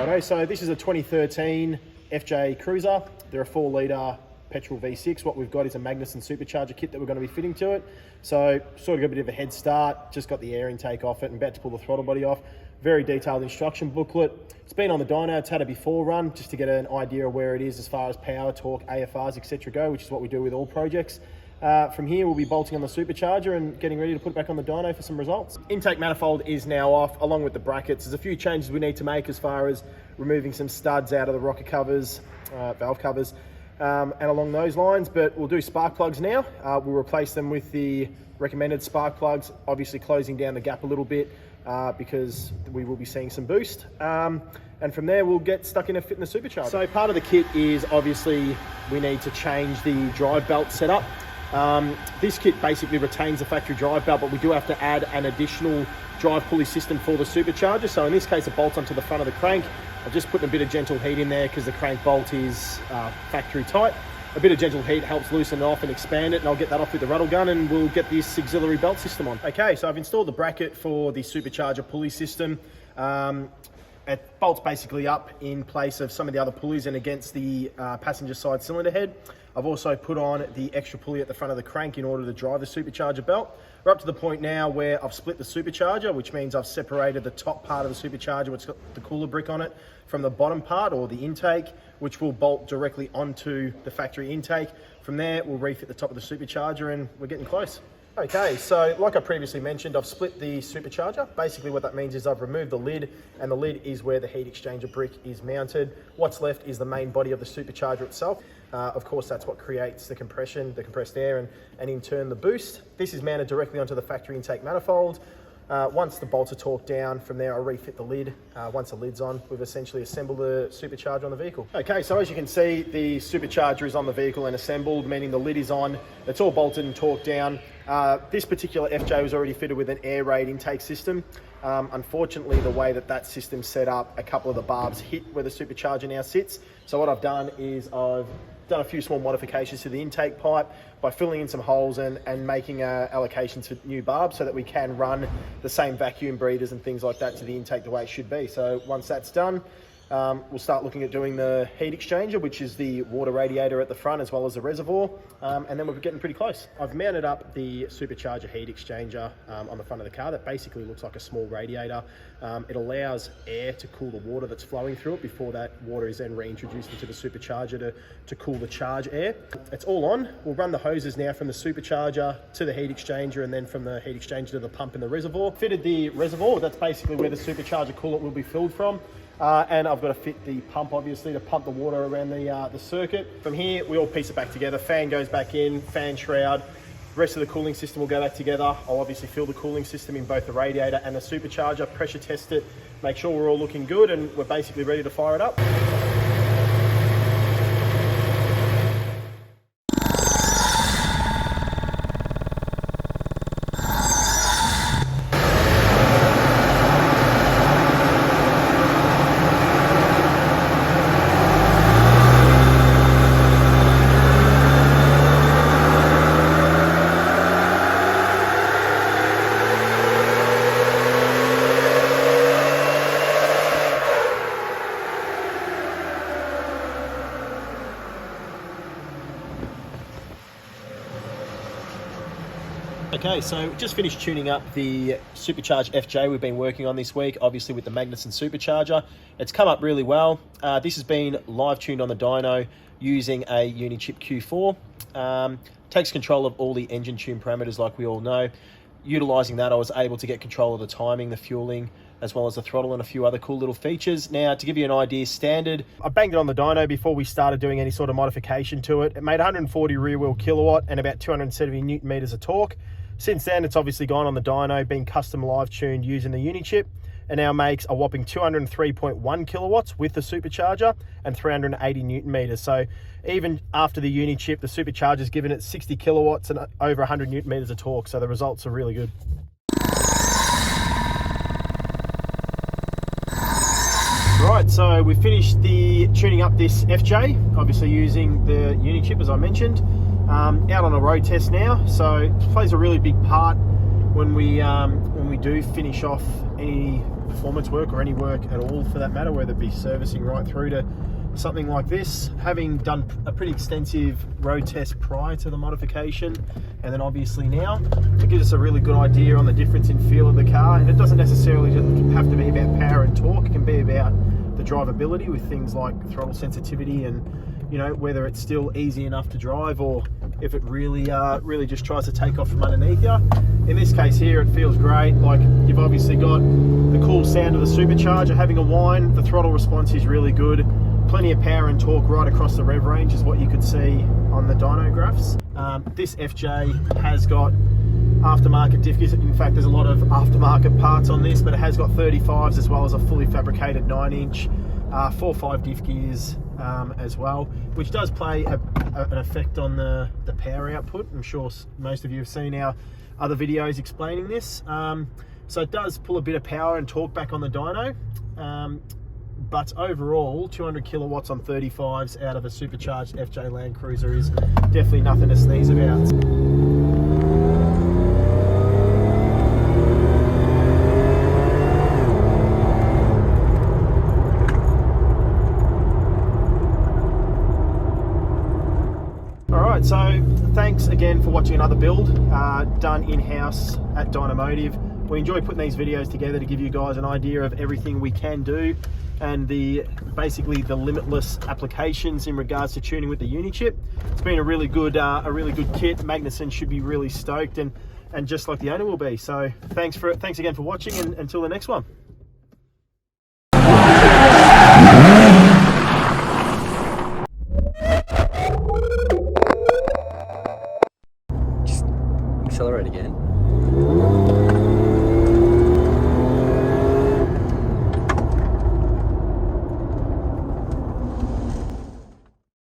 Righto, so this is a 2013 FJ Cruiser. They're a 4-litre petrol V6. What we've got is a Magnuson Supercharger kit that we're going to be fitting to it. So sort of got a bit of a head start, just got the air intake off it and about to pull the throttle body off. Very detailed instruction booklet. It's been on the dyno, it's had a before run just to get an idea of where it is as far as power, torque, AFRs, etc. go, which is what we do with all projects. From here, we'll be bolting on the supercharger and getting ready to put it back on the dyno for some results. Intake manifold is now off, along with the brackets. There's a few changes we need to make as far as removing some studs out of the rocker covers, valve covers, and along those lines, but we'll do spark plugs now. We'll replace them with the recommended spark plugs, obviously closing down the gap a little bit because we will be seeing some boost. And from there, we'll get stuck in a fitting the supercharger. So part of the kit is obviously we need to change the drive belt setup. This kit basically retains the factory drive belt, but we do have to add an additional drive pulley system for the supercharger. So in this case, it bolts onto the front of the crank. I've just put a bit of gentle heat in there because the crank bolt is factory tight. A bit of gentle heat helps loosen it off and expand it, and I'll get that off with the rattle gun and we'll get this auxiliary belt system on. Okay, so I've installed the bracket for the supercharger pulley system. It bolts basically up in place of some of the other pulleys and against the passenger side cylinder head. I've also put on the extra pulley at the front of the crank in order to drive the supercharger belt. We're up to the point now where I've split the supercharger, which means I've separated the top part of the supercharger, which has got the cooler brick on it, from the bottom part, or the intake, which will bolt directly onto the factory intake. From there, we'll refit the top of the supercharger and we're getting close. Okay, so like I previously mentioned, I've split the supercharger. Basically what that means is I've removed the lid, and the lid is where the heat exchanger brick is mounted. What's left is the main body of the supercharger itself. Of course, that's what creates the compression, the compressed air, and in turn the boost. This is mounted directly onto the factory intake manifold. Once the bolts are torqued down, from there I'll refit the lid. Once the lid's on, we've essentially assembled the supercharger on the vehicle. Okay, so as you can see, the supercharger is on the vehicle and assembled, meaning the lid is on. It's all bolted and torqued down. This particular FJ was already fitted with an air raid intake system. Unfortunately, the way that that system's set up, a couple of the barbs hit where the supercharger now sits. So what I've done is I've done a few small modifications to the intake pipe by filling in some holes and making allocations to new barbs so that we can run the same vacuum breathers and things like that to the intake the way it should be. So once that's done, we'll start looking at doing the heat exchanger, which is the water radiator at the front as well as the reservoir, and then we're getting pretty close. I've mounted up the supercharger heat exchanger on the front of the car. That basically looks like a small radiator. It allows air to cool the water that's flowing through it before that water is then reintroduced into the supercharger to cool the charge air. It's all on. We'll run the hoses now from the supercharger to the heat exchanger, and then from the heat exchanger to the pump in the reservoir. Fitted the reservoir, that's basically where the supercharger coolant will be filled from. And I've got to fit the pump, obviously, to pump the water around the circuit. From here, we all piece it back together. Fan goes back in, fan shroud. The rest of the cooling system will go back together. I'll obviously fill the cooling system in both the radiator and the supercharger, pressure test it, make sure we're all looking good, and we're basically ready to fire it up. Okay, so just finished tuning up the Supercharge FJ we've been working on this week, obviously with the Magnuson Supercharger. It's come up really well. This has been live tuned on the dyno using a Unichip Q4. Takes control of all the engine tune parameters like we all know. Utilizing that, I was able to get control of the timing, the fueling, as well as the throttle and a few other cool little features. Now, to give you an idea, standard, I banged it on the dyno before we started doing any sort of modification to it. It made 140 rear wheel kilowatt and about 270 Newton meters of torque. Since then, it's obviously gone on the dyno, been custom live tuned using the Unichip, and now makes a whopping 203.1 kilowatts with the supercharger and 380 Newton meters. So even after the Unichip, the supercharger's given it 60 kilowatts and over 100 Newton meters of torque. So the results are really good. Right, so we finished the tuning up this FJ, obviously using the Unichip as I mentioned. Out on a road test now, so it plays a really big part when we do finish off any performance work or any work at all for that matter, whether it be servicing right through to something like this. Having done a pretty extensive road test prior to the modification, and then obviously now, it gives us a really good idea on the difference in feel of the car. And it doesn't necessarily just have to be about power and torque, it can be about the drivability with things like throttle sensitivity and, you know, whether it's still easy enough to drive or if it really just tries to take off from underneath you. In this case here, it feels great. Like, you've obviously got the cool sound of the supercharger having a whine. The throttle response is really good. Plenty of power and torque right across the rev range is what you could see on the dyno graphs. This FJ has got aftermarket diff gears. In fact, there's a lot of aftermarket parts on this, but it has got 35s as well as a fully fabricated 9-inch 4.5 diff gears as well, which does play an effect on the power output. I'm sure most of you have seen our other videos explaining this. So it does pull a bit of power and torque back on the dyno, but overall 200 kilowatts on 35s out of a supercharged FJ Land Cruiser is definitely nothing to sneeze about. So thanks again for watching another build done in-house at Dynomotive. We enjoy putting these videos together to give you guys an idea of everything we can do and basically the limitless applications in regards to tuning with the Unichip. It's been a really good kit. Magnuson should be really stoked, and just like the owner will be. So thanks again for watching, and until the next one. Accelerate again.